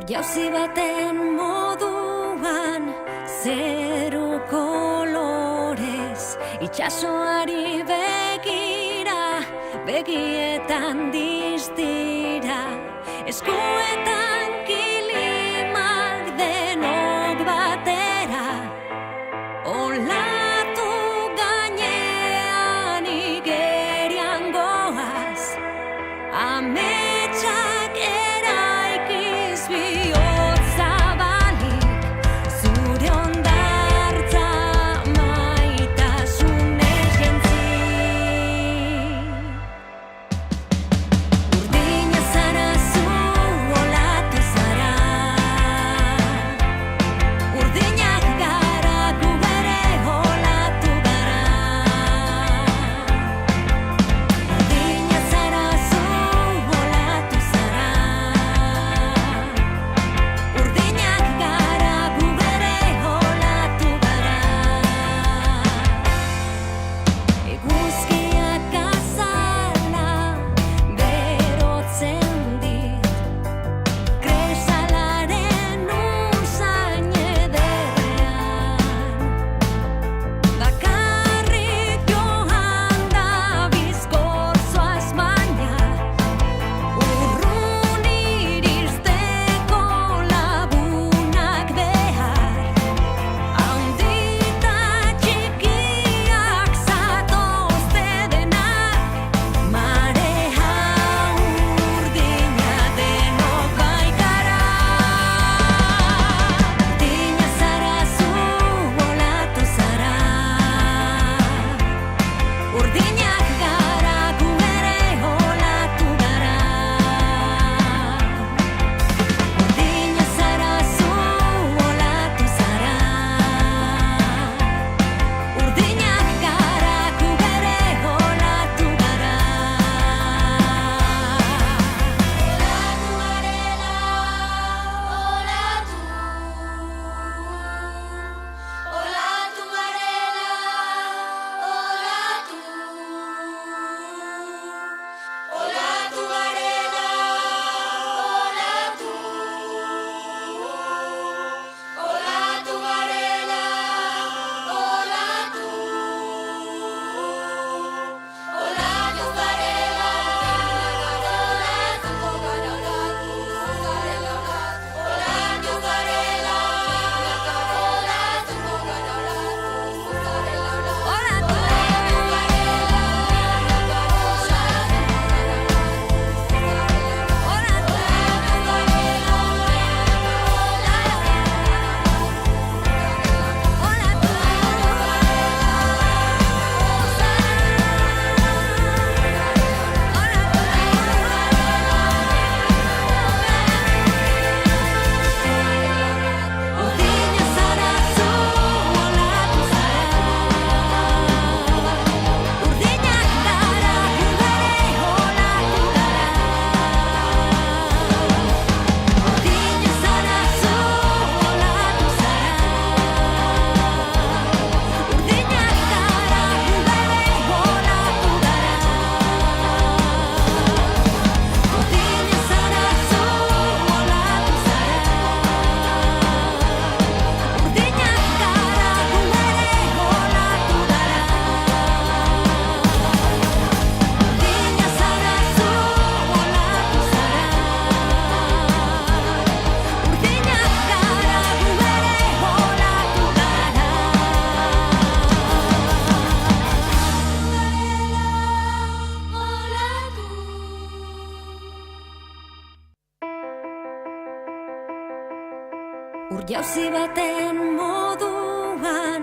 Jauzi baten moduan, zeru kolorez, itxasoari begira, begietan distira, eskuetan kilimak denok batera, olatu gainean igerian goaz, ametsak eraikiz bihotza balik, zure hondartza maitasunez jentzi. Urdina zara zu, olatu zara, urdinak gara gu bere olatu gara. Urdina zara zu, olatu zara, urdinak gara gu bere olatu gara. Eguzkiak azala berotzen dit, kresalaren usain ederrean, bakarrik joan da bizkortzoaz baina, urrun iristeko lagunak behar, handita txikiak zatozte denak, marea urdina denok baikara. Urdina zara zu, olatu zara, urdinak gara gu ere olatu gara. Urdina zara zu, olatu zara, urdinak gara gu ere olatu gara. Olatu garela, olatu, olatu garela, olatu, olatu garela, olatu, olatu garela, Urdina zara zu, olatu zara, urdinak gara gu bere olatu gara. Urdina zara zu, olatu zara, urdinak gara gu bere olatu gara. Urdina zara zu, olatu zara, urdinak gara gu bere olatu gara. Urdina zara zu, olatu zara, urdinak gara gu bere olatu Jauzi baten moduan,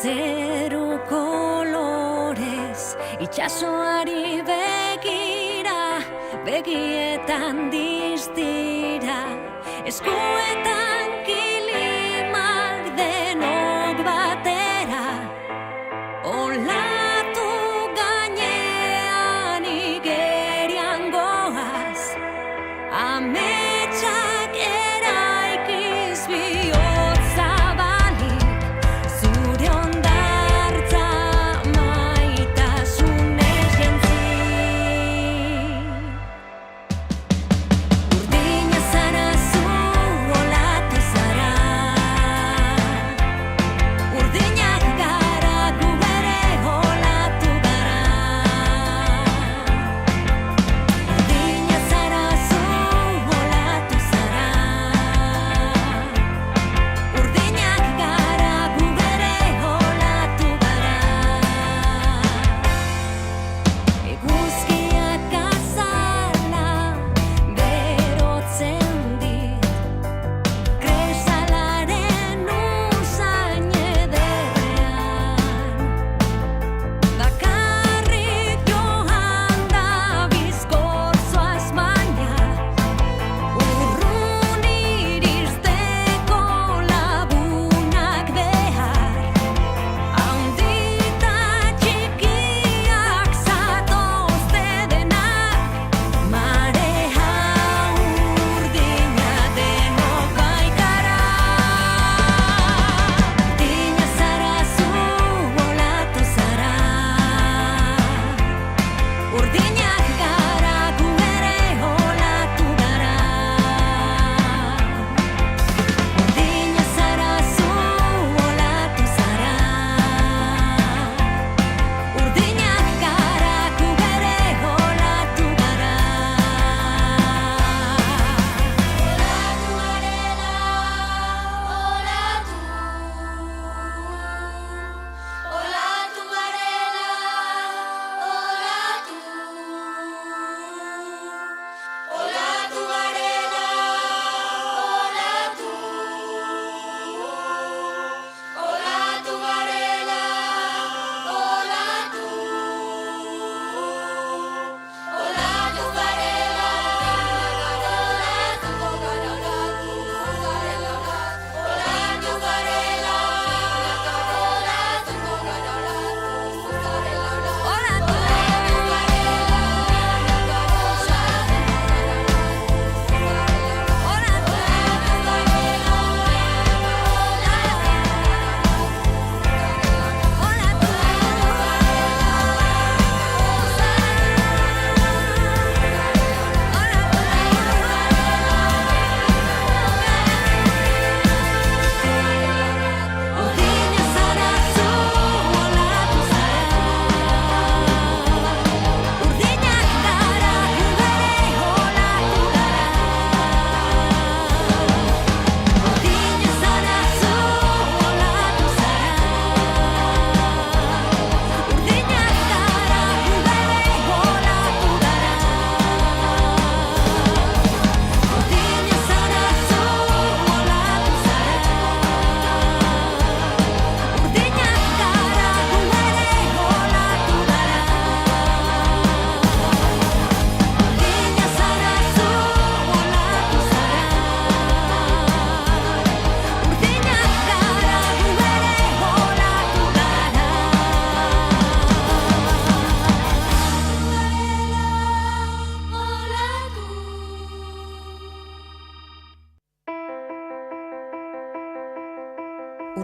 zeru kolorez, itxasoari begira, begietan distira, eskuetan kilimak denok batera, olatu gainean igerian goaz, ametsak eraikiz bihotza balik, zure hondartza maitasunez jentzi. Urdina zara zu,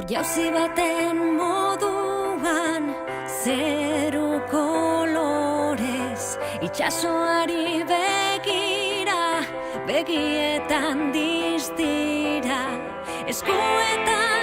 ur jauzi baten moduan, zeru kolorez, itxasoari begira, begietan distira, eskuetan